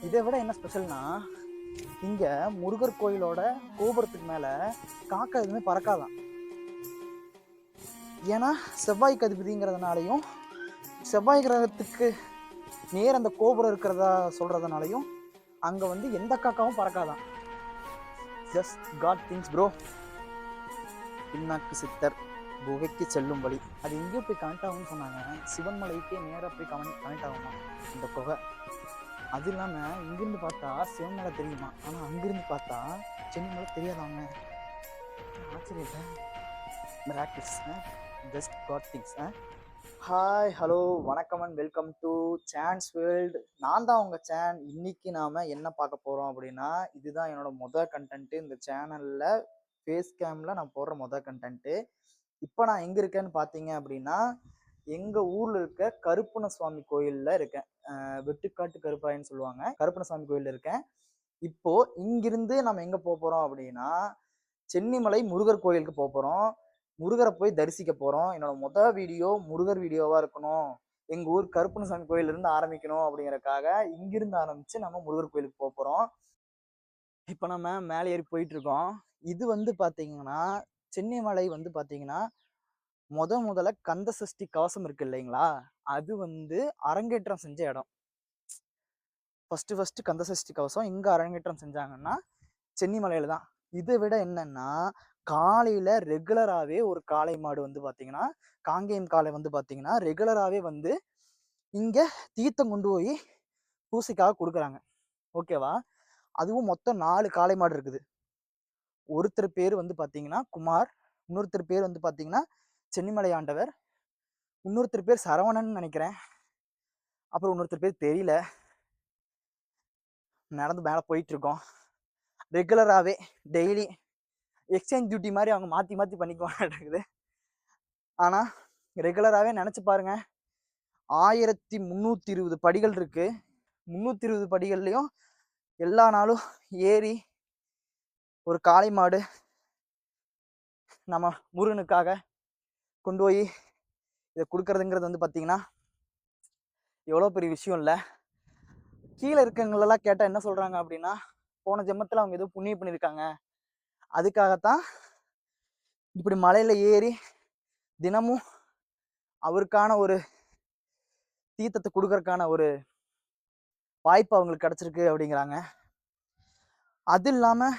இதை விட என்ன ஸ்பெஷல்னா, இங்க முருகர் கோயிலோட கோபுரத்துக்கு மேல காக்கா எதுவுமே பறக்காதான். ஏன்னா செவ்வாய்க்கு அதிபதிங்கிறதுனாலையும், செவ்வாய் கிரகத்துக்கு நேர் அந்த கோபுரம் இருக்கிறதா சொல்றதுனாலையும் அங்க வந்து எந்த காக்காவும் பறக்காதான். Just god things bro. பின்னாக்கு சித்தர் குகைக்கு செல்லும் வழி, அது எங்கேயோ போய் கனெக்ட் ஆகும்னு சொன்னாங்க. சிவன்மலைக்கே நேராக போய் கனெக்ட் ஆகுமா இந்த குகை. அது இல்லாமல் இங்கிருந்து பார்த்தா சிவன்மலை தெரியுமா, ஆனால் அங்கிருந்து பார்த்தா சென்னிமலை தெரியாதாங்க. ஆச்சரியத்தை miracles. Just god things. Hi, hello, வணக்கம் and welcome to chance world. நான் தான் உங்கள் சேன். இன்னைக்கு நாம் என்ன பார்க்க போகிறோம் அப்படின்னா, இதுதான் என்னோட மொதல் கண்டென்ட்டு இந்த சேனலில். ஃபேஸ் கேமில் நான் போடுற மொதல் கண்டென்ட்டு. இப்போ நான் எங்கே இருக்கேன்னு பார்த்தீங்க அப்படின்னா, எங்கள் ஊரில் இருக்க கருப்பண சுவாமி கோயிலில் இருக்கேன். வெட்டுக்காட்டு கருப்பாயின்னு சொல்லுவாங்க. கருப்பண சுவாமி கோயிலில் இருக்கேன். இப்போது இங்கிருந்து நம்ம எங்கே போக போகிறோம் அப்படின்னா, சென்னிமலை முருகர் கோயிலுக்கு போக போகிறோம். முருகரை போய் தரிசிக்க போகிறோம். என்னோட மொதல் வீடியோ முருகர் வீடியோவாக இருக்கணும், எங்கள் ஊர் கருப்பணசாமி கோயிலிருந்து ஆரம்பிக்கணும் அப்படிங்கிறக்காக இங்கிருந்து ஆரம்பித்து நம்ம முருகர் கோயிலுக்கு போக போகிறோம். இப்போ நம்ம மேலே ஏறி போயிட்டுருக்கோம். இது வந்து பார்த்தீங்கன்னா, சென்னிமலை வந்து பார்த்தீங்கன்னா முதல்ல கந்த சஷ்டி கவசம் இருக்கு இல்லைங்களா, அது வந்து அரங்கேற்றம் செஞ்ச இடம். ஃபஸ்ட்டு கந்த சஷ்டி கவசம் எங்கே அரங்கேற்றம் செஞ்சாங்கன்னா சென்னிமலையில் தான். இதை விட என்னன்னா, காலையில் ரெகுலராகவே ஒரு காளை மாடு வந்து பார்த்தீங்கன்னா, காங்கேயம் காளை வந்து பார்த்தீங்கன்னா ரெகுலராகவே வந்து இங்கே தீர்த்தம் கொண்டு போய் பூசைக்காக கொடுக்குறாங்க. ஓகேவா? அதுவும் மொத்தம் 4 காளை மாடு இருக்குது. ஒருத்தர் பேர் வந்து பார்த்தீங்கன்னா குமார், இன்னொருத்தர் பேர் வந்து பார்த்தீங்கன்னா சென்னிமலை ஆண்டவர், இன்னொருத்தர் பேர் சரவணன் நினைக்கிறேன், அப்புறம் இன்னொருத்தர் பேர் தெரியல. நடந்து மேலே போயிட்டுருக்கோம். ரெகுலராகவே டெய்லி எக்ஸ்சேஞ்ச் டியூட்டி மாதிரி அவங்க மாற்றி மாற்றி பண்ணிக்குவாங்க. ஆனால் ரெகுலராகவே நினச்சி பாருங்க, 1320 படிகள் இருக்கு. 320 படிகள்லையும் எல்லா நாளும் ஏறி ஒரு காளை மாடு நம்ம முருகனுக்காக கொண்டு போய் இதை கொடுக்கறதுங்கிறது வந்து பார்த்தீங்கன்னா எவ்வளோ பெரிய விஷயம் இல்லை. கீழே இருக்கவங்களெல்லாம் கேட்டால் என்ன சொல்கிறாங்க அப்படின்னா, போன ஜென்மத்தில் அவங்க ஏதோ புண்ணியம் பண்ணியிருக்காங்க, அதுக்காகத்தான் இப்படி மலையில் ஏறி தினமும் அவருக்கான ஒரு தீர்த்தத்தை கொடுக்கறதுக்கான ஒரு வாய்ப்பு அவங்களுக்கு கிடச்சிருக்கு அப்படிங்கிறாங்க. அது இல்லாமல்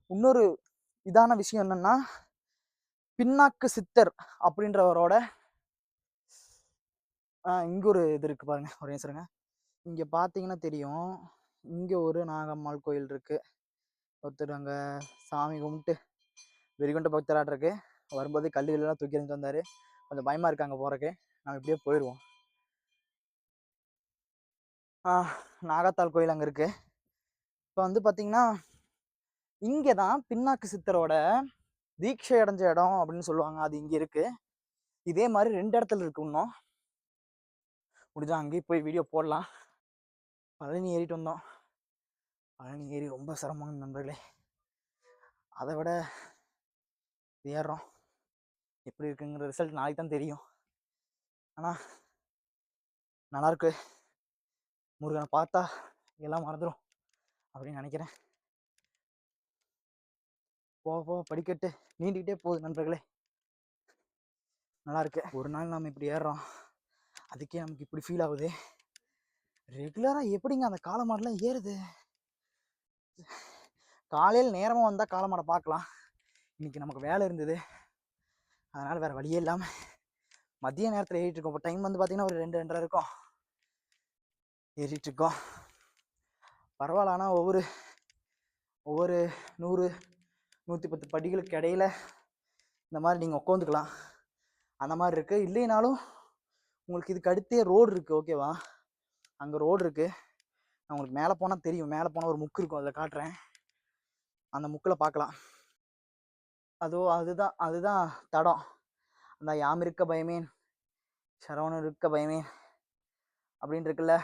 இன்னொரு இதான விஷயம் என்னன்னா, பின்னாக்கு சித்தர் அப்படின்றவரோட இங்கே ஒரு இது இருக்குது பாருங்க, ஒரு நிமிஷங்க. இங்கே பார்த்தீங்கன்னா தெரியும், இங்கே ஒரு நாகம்மாள் கோயில் இருக்குது. ஒருத்தர் அங்கே சாமி கும்பிட்டு வெறிகொண்ட பக்தராட் இருக்கு. வரும்போது கல்லுகளெல்லாம் தூக்கி எறிஞ்சு வந்தார். கொஞ்சம் பயமாக இருக்காங்க போகிறக்கு. நம்ம இப்படியே போயிடுவோம். நாகத்தாள் கோயில் அங்கே இருக்குது. இப்போ வந்து பார்த்தீங்கன்னா இங்கே தான் பின்னாக்கு சித்தரோட தீட்சை அடைஞ்ச இடம் அப்படின்னு சொல்லுவாங்க. அது இங்கே இருக்குது. இதே மாதிரி 2 இடத்துல இருக்கு. இன்னும் முடிஞ்சா அங்கேயும் போய் வீடியோ போடலாம். பழனி ஏறிட்டு வந்தோம். பழனி ஏறி ரொம்ப சிரமம் நண்பர்களே. அதை விட ஏறுறோம். எப்படி இருக்குங்கிற ரிசல்ட் நாளைக்கு தான் தெரியும். ஆனால் நல்லாயிருக்கு. முருகனை பார்த்தா எல்லாம் மறந்துடும் அப்படின்னு நினைக்கிறேன். போக படிக்கட்டு நீண்டிக்கிட்டே போகுது நண்பர்களே. நல்லா இருக்கு. ஒரு நாள் நாம் இப்படி ஏறுறோம், அதுக்கே நமக்கு இப்படி ஃபீல் ஆகுது. ரெகுலராக எப்படிங்க அந்த காளை மாடெலாம் ஏறுது? காலையில் நேரமாக வந்தால் காளை மாடை பார்க்கலாம். இன்னைக்கு நமக்கு வேலை இருந்தது, அதனால் வேறு வழியே இல்லாமல் மதிய நேரத்தில் ஏறிட்டு இருக்கோம். இப்போ டைம் வந்து பார்த்தீங்கன்னா ஒரு 2-2:30 இருக்கும். ஏறிட்டு இருக்கோம். பரவாயில்ல. ஆனால் ஒவ்வொரு 100-110 படிகளுக்கு இடையில இந்த மாதிரி நீங்கள் உட்காந்துக்கலாம், அந்த மாதிரி இருக்குது. இல்லைனாலும் உங்களுக்கு இதுக்கு அடுத்தே ரோடு இருக்குது. ஓகேவா? அங்கே ரோடு இருக்குது. நான் உங்களுக்கு மேலே போனால் தெரியும். மேலே போனால் ஒரு முக்கு இருக்கும், அதில் காட்டுறேன். அந்த முக்கில் பார்க்கலாம். அதுதான் தடம். அந்த யாம் இருக்க பயமேன் சரவணன் இருக்க பயமேன் அப்படின்னு இருக்குல்ல,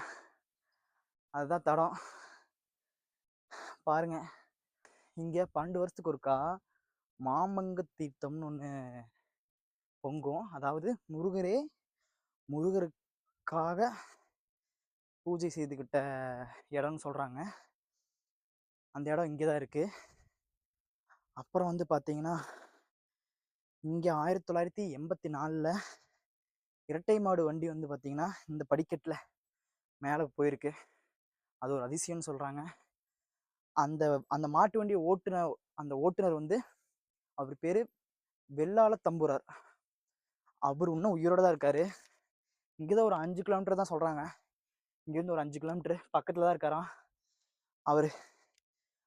அதுதான் தடம். பாருங்க, இங்கே 12 வருஷத்துக்கு ஒருக்கா மாமங்க தீர்த்தம்னு ஒன்று பொங்கும். அதாவது முருகருக்காக பூஜை செய்துக்கிட்ட இடம்னு சொல்கிறாங்க. அந்த இடம் இங்கே தான் இருக்குது. அப்புறம் வந்து பார்த்தீங்கன்னா இங்கே 1984 இரட்டை மாடு வண்டி வந்து பார்த்தீங்கன்னா இந்த படிக்கட்டில் மேலே போயிருக்கு. அது ஒரு அதிசயம்னு சொல்கிறாங்க. அந்த அந்த மாட்டு வண்டியை அந்த ஓட்டுநர் வந்து அவர் பேர் வெள்ளாள தம்புரார். அவர் இன்னும் உயிரோட தான் இருக்காரு. இங்கே தான் ஒரு 5 கிலோமீட்டர் தான் சொல்கிறாங்க. இங்கேருந்து ஒரு 5 கிலோமீட்டர் பக்கத்தில் தான் இருக்காராம்.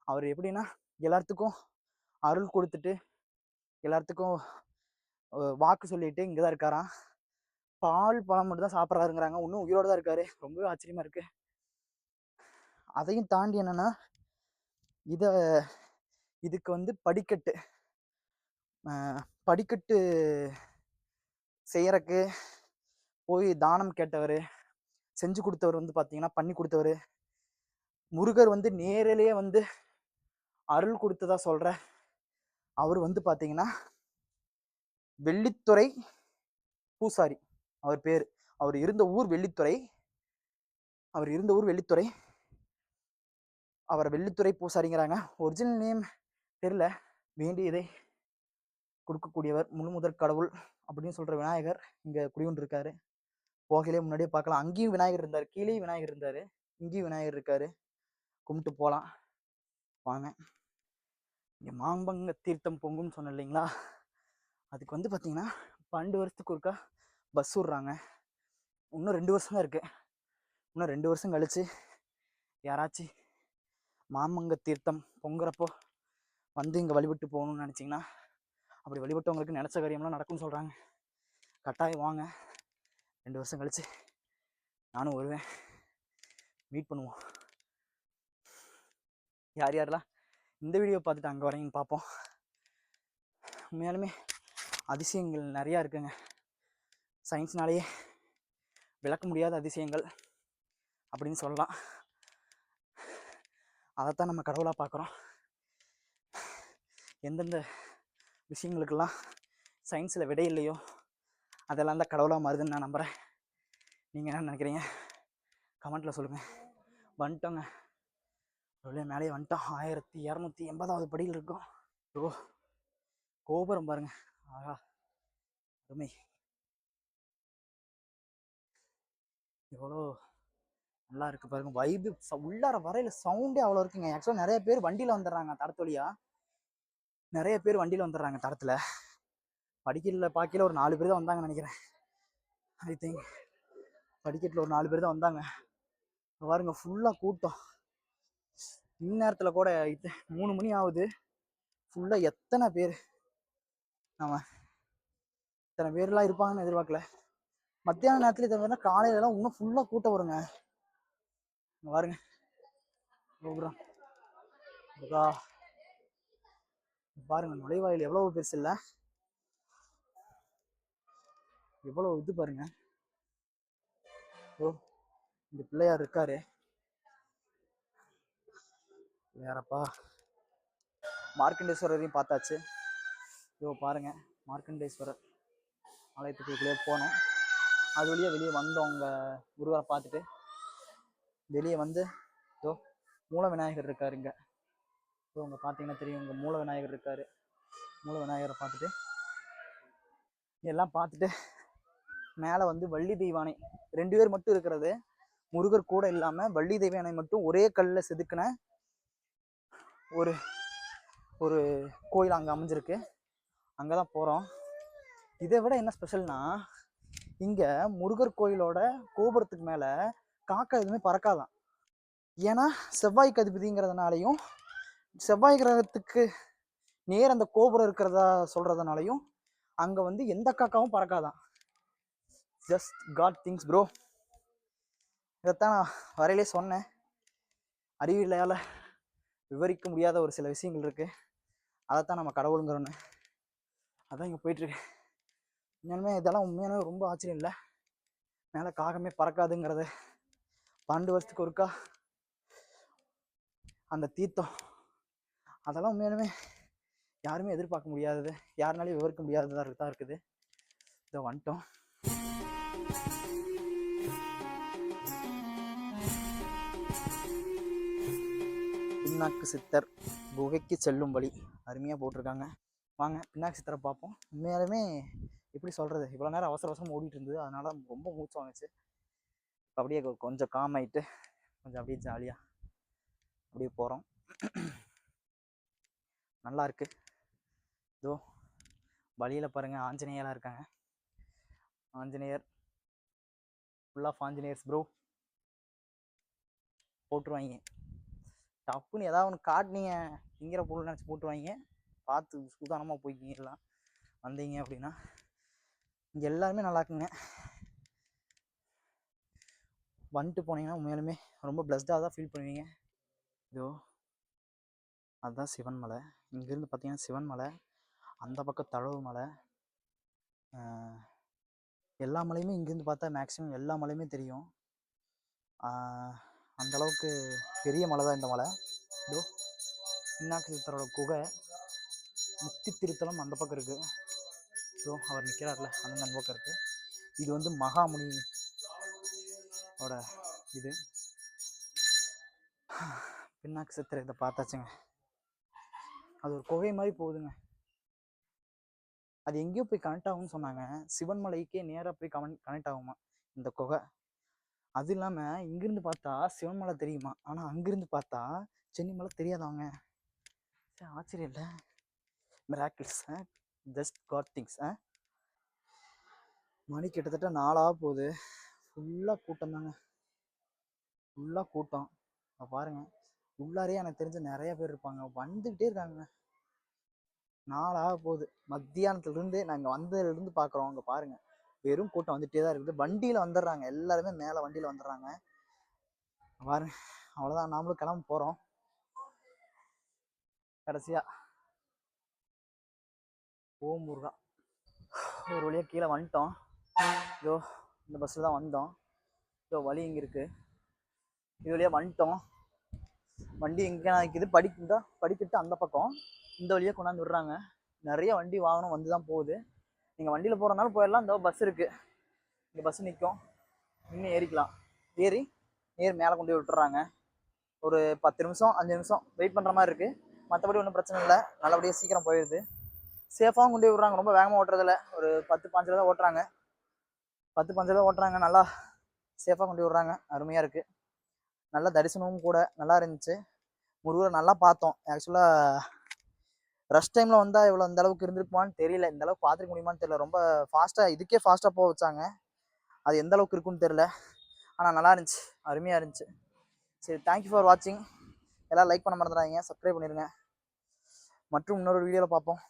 அவர் எப்படின்னா எல்லாத்துக்கும் அருள் கொடுத்துட்டு எல்லாத்துக்கும் வாக்கு சொல்லிட்டு இங்கே தான் இருக்காராம். பால் பழம் மட்டும் தான் சாப்பிட்றாருங்கிறாங்க. இன்னும் உயிரோடு தான் இருக்காரு. ரொம்பவே ஆச்சரியமா இருக்கு. அதையும் தாண்டி என்னன்னா இதுக்கு வந்து படிக்கட்டு செய்யறக்கு போய் தானம் கேட்டவர், செஞ்சு கொடுத்தவர் வந்து பார்த்தீங்கன்னா பண்ணி கொடுத்தவர். முருகர் வந்து நேரிலேயே வந்து அருள் கொடுத்ததா சொல்ற அவர் வந்து பார்த்தீங்கன்னா வெள்ளித்துறை பூசாரி. அவர் பேர். அவர் இருந்த ஊர் வெள்ளித்துறை. அவரை வெள்ளித்துறை பூசாரிங்கிறாங்க. ஒரிஜினல் நேம் தெரியல. வேண்டியதை கொடுக்கக்கூடியவர், முழு முதற் கடவுள் அப்படின்னு சொல்ற விநாயகர் இங்க குடிகொண்டு இருக்காரு. போகையிலே முன்னாடியே பார்க்கலாம். அங்கேயும் விநாயகர் இருந்தார், கீழே விநாயகர் இருந்தாரு, இங்கேயும் விநாயகர் இருக்காரு. கும்பிட்டு போகலாம் வாங்க. இங்க மாம்பங்க தீர்த்தம் பொங்குன்னு சொன்ன இல்லைங்களா, அதுக்கு வந்து பார்த்தீங்கன்னா 12 வருஷத்துக்கு ஒருக்கா பஸ் விட்றாங்க. இன்னும் 2 வருஷம் தான் இருக்கு. இன்னும் 2 வருஷம் கழிச்சு யாராச்சும் மாமங்க தீர்த்தம் பொங்குறப்போ வந்து இங்கே வழிபட்டு போகணும்னு நினச்சிங்கன்னா, அப்படி வழிபட்டவங்களுக்கு நினச்ச காரியம்லாம் நடக்கும்னு சொல்கிறாங்க. கட்டாயம் வாங்க. 2 வருஷம் கழிச்சு நானும் வருவேன். மீட் பண்ணுவோம். யார் யாரெல்லாம் இந்த வீடியோ பார்த்துட்டு அங்கே வரீங்கன்னு பார்ப்போம். உண்மையாலுமே அதிசயங்கள் நிறையா இருக்குங்க. சயின்ஸ்னாலேயே விளக்க முடியாத அதிசயங்கள் அப்படின்னு சொல்லலாம். அதைத்தான் நம்ம கடவுளாக பார்க்குறோம். எந்தெந்த விஷயங்களுக்கெல்லாம் சயின்ஸில் விடை இல்லையோ அதெல்லாம் தான் கடவுளாக மாறுதுன்னு நான் நம்புகிறேன். நீங்கள் என்ன நினைக்கிறீங்க கமெண்ட்டில் சொல்லுங்கள். வந்துட்டோங்க, அவ்வளோ மேலேயே வந்துட்டோம். 1280வது படியில் இருக்கும். ஓ, கோபுரம் பாருங்க. ஆஹா, அருமை. எவ்வளோ நல்லா இருக்கு பாருங்க. வைப்பு உள்ளார வரையில சவுண்டே அவ்வளோ இருக்குங்க. ஆக்சுவலாக நிறைய பேர் வண்டியில் வந்துடுறாங்க. தடத்தொழியா நிறைய பேர் வண்டியில் வந்துடுறாங்க. தடத்தில் படிக்கட்டில் பார்க்கல ஒரு 4 பேர் தான் வந்தாங்கன்னு நினைக்கிறேன். ஐ திங்க் படிக்கட்டில் ஒரு 4 பேர் தான் வந்தாங்க. பாருங்க ஃபுல்லாக கூட்டம். இந்நேரத்தில் கூட 3 மணி ஆகுது. ஃபுல்லாக எத்தனை பேர், நம்ம இத்தனை பேர்லாம் இருப்பாங்கன்னு எதிர்பார்க்கல. மத்தியான நேரத்தில் இதை மாதிரி காலையிலலாம் இன்னும் ஃபுல்லாக கூட்டம் வருங்க. பாருங்க கோபுரம். பாருங்க நுழைவாயில் எவ்வளவு பெருசு இல்லை, எவ்வளவு இது பாருங்க. ஓ, இந்த பிள்ளையார் இருக்காரு. வேறப்பா மார்க்கண்டேஸ்வரரையும் பார்த்தாச்சு. இதோ பாருங்க மார்க்கண்டேஸ்வரர் ஆலயத்துக்குள்ளே போனோம். அது வழியாக வெளியே வந்தோம். அவங்க முருகரை பார்த்துட்டு வெளியே வந்து இதோ மூல விநாயகர் இருக்காரு இங்கே. ஸோ அங்கே பார்த்தீங்கன்னா தெரியும், இங்கே மூல விநாயகர் இருக்காரு. மூல விநாயகரை பார்த்துட்டு எல்லாம் பார்த்துட்டு மேலே வந்து வள்ளி தெய்வானை 2 பேர் மட்டும் இருக்கிறது. முருகர் கூட இல்லாமல் வள்ளி தெய்வானை மட்டும் ஒரே கல்லில் செதுக்கின ஒரு ஒரு கோயில் அங்கே அமைஞ்சிருக்கு. அங்கே தான் போகிறோம். இதை விட என்ன ஸ்பெஷல்னா, இங்கே முருகர் கோயிலோட கோபுரத்துக்கு மேலே காக்கா எதுவுமே பறக்காதான். ஏன்னா செவ்வாய்க்கு அதிபதிங்கிறதுனாலையும் செவ்வாய் கிரகத்துக்கு நேர் அந்த கோபுரம் இருக்கிறதா சொல்கிறதுனாலையும் அங்கே வந்து எந்த காக்காவும் பறக்காதான். Just god things bro. இதைத்தான் நான் வரையிலே சொன்னேன். அறிவியலால் விவரிக்க முடியாத ஒரு சில விஷயங்கள் இருக்குது. அதைத்தான் நம்ம கடவுளுங்கிறோன்னு அதான் இங்கே போயிட்டுருக்கு. உண்மையாலுமே இதெல்லாம் உண்மையாலுமே ரொம்ப ஆச்சரியம் இல்லை. மேலே காகமே பறக்காதுங்கிறது 12 வருஷத்துக்கு ஒருக்கா அந்த தீர்த்தம், அதெல்லாம் உண்மையாலுமே யாருமே எதிர்பார்க்க முடியாதது, யாருனாலையும் விவரிக்க முடியாததாக தான் இருக்குது. இதை வந்துட்டோம். பின்னாக்கு சித்தர் குகைக்கு செல்லும் வழி அருமையாக போட்டிருக்காங்க. வாங்க பின்னாக்கு சித்தரை பார்ப்போம். உண்மையாலுமே எப்படி சொல்கிறது, இவ்வளோ நேரம் அவசர அவசரம் ஓடிட்டு இருந்தது, அதனால ரொம்ப மூச்சு வாங்குச்சு. அப்படியே கொஞ்சம் காம் ஆகிட்டு கொஞ்சம் அப்படியே ஜாலியாக அப்படியே போகிறோம். நல்லா இருக்கு. இதோ வழியில் பாருங்கள் ஆஞ்சநேயராக இருக்காங்க. Anjaneyar full of Anjaneyars bro. போட்டுருவாங்க டப்புன்னு ஏதாவது ஒன்று காட்டினீங்க திங்கிற பொருள் நினச்சி போட்டுருவாங்க. பார்த்து சூதானமாக போய்க்கிங்கலாம் வந்தீங்க அப்படின்னா. இங்கே எல்லாருமே நல்லா இருக்குங்க. வந்துட்டு போனீங்கன்னா உண்மையாலுமே ரொம்ப பிளஸ்டாக தான் ஃபீல் பண்ணுவீங்க. இதோ அதுதான் சிவன் மலை. இங்கேருந்து பார்த்தீங்கன்னா சிவன் மலை, அந்த பக்கம் தழவு மலை, எல்லா மலையுமே இங்கேருந்து பார்த்தா மேக்ஸிமம் எல்லா மலையுமே தெரியும். அந்தளவுக்கு பெரிய மலை தான் இந்த மலை. இதோ பின்னாக்கு சித்தரோட குகை, முக்தி திருத்தலம் அந்த பக்கம் இருக்குது. ஸோ அவர் நிற்கிறார்ல அந்த பக்கம் இருக்குது. இது வந்து மகாமுனியோட இது. பின்னாக்கு சித்திரை இதை பார்த்தாச்சுங்க. அது ஒரு குகை மாதிரி போகுதுங்க. அது எங்கேயோ போய் கனெக்ட் ஆகும்னு சொன்னாங்க. சிவன் மலைக்கே நேராக போய் கனெக்ட் ஆகுமா இந்த குகை. அது இல்லாமல் இங்கிருந்து பார்த்தா சிவன் மலை தெரியுமா, ஆனால் அங்கிருந்து பார்த்தா சென்னி மலை தெரியாதவங்க. ஆச்சரியம் இல்லை, மிராக்கிள்ஸ், ஜஸ்ட் காட் திங்ஸ். மணி கிட்டத்தட்ட 4 போகுது. ஃபுல்லாக கூட்டம் தாங்க, ஃபுல்லாக கூட்டம். பாருங்க உள்ளாரே எனக்கு தெரிஞ்ச நிறைய பேர் இருப்பாங்க, வந்துக்கிட்டே இருக்காங்க. 4 போகுது. மத்தியானத்துலேருந்து நாங்கள் வந்ததுலேருந்து பார்க்குறோம். அங்கே பாருங்க வெறும் கூட்டம் வந்துகிட்டே தான் இருக்குது. வண்டியில் வந்துடுறாங்க எல்லாருமே, மேலே வண்டியில் வந்துடுறாங்க பாருங்க. அவ்வளோதான், நாமளும் கிளம்ப போகிறோம். கடைசியாக ஓம் முருகா ஒரு வழியாக கீழே வந்துட்டோம். இதோ இந்த பஸ்ஸில் தான் வந்தோம். இதோ வழி இங்கே இருக்குது, இது வழியாக வந்துட்டோம். வண்டி எங்கே நிற்கிது, படிக்கிட்டு அந்த பக்கம் இந்த வழியாக கொண்டாந்து விடுறாங்க. நிறைய வண்டி வாகனம் வந்து தான் போகுது. நீங்கள் வண்டியில் போகிறனாலும் போயிடலாம். இந்த பஸ் இருக்குது, இங்கே பஸ் நிற்கும், இன்னும் ஏறிக்கலாம். ஏறி மேலே கொண்டு போய் விட்டுறாங்க. ஒரு 10 நிமிஷம் 5 நிமிஷம் வெயிட் பண்ணுற மாதிரி இருக்குது. மற்றபடி ஒன்றும் பிரச்சனை இல்லை, நல்லபடியாக சீக்கிரம் போயிடுது. சேஃபாகவும் கொண்டு போய் விட்றாங்க, ரொம்ப வேகமாக ஓட்டுறதில்ல. ஒரு 10-15 தான் ஓட்டுறாங்க, 10-15 தான் ஓட்டுறாங்க. நல்லா சேஃபாக கொண்டு விட்றாங்க, அருமையாக இருக்குது. நல்ல தரிசனமும் கூட நல்லா இருந்துச்சு. முருகரை நல்லா பார்த்தோம். ஆக்சுவலாக ரஷ் டைமில் வந்தால் இவ்வளோ இந்த அளவுக்கு இருந்திருக்குமான்னு தெரியல, இந்த அளவுக்கு பார்த்துக்க முடியுமான்னு தெரியல. ரொம்ப ஃபாஸ்ட்டாக, இதுக்கே ஃபாஸ்ட்டாக போக வச்சாங்க. அது எந்த அளவுக்கு இருக்குன்னு தெரியல, ஆனால் நல்லா இருந்துச்சு, அருமையாக இருந்துச்சு. சரி, தேங்க்யூ ஃபார் வாட்சிங். எல்லாம் லைக் பண்ண மறந்துடாதீங்க, சப்ஸ்கிரைப் பண்ணிடுங்க. மற்றும் இன்னொரு வீடியோவில் பார்ப்போம்.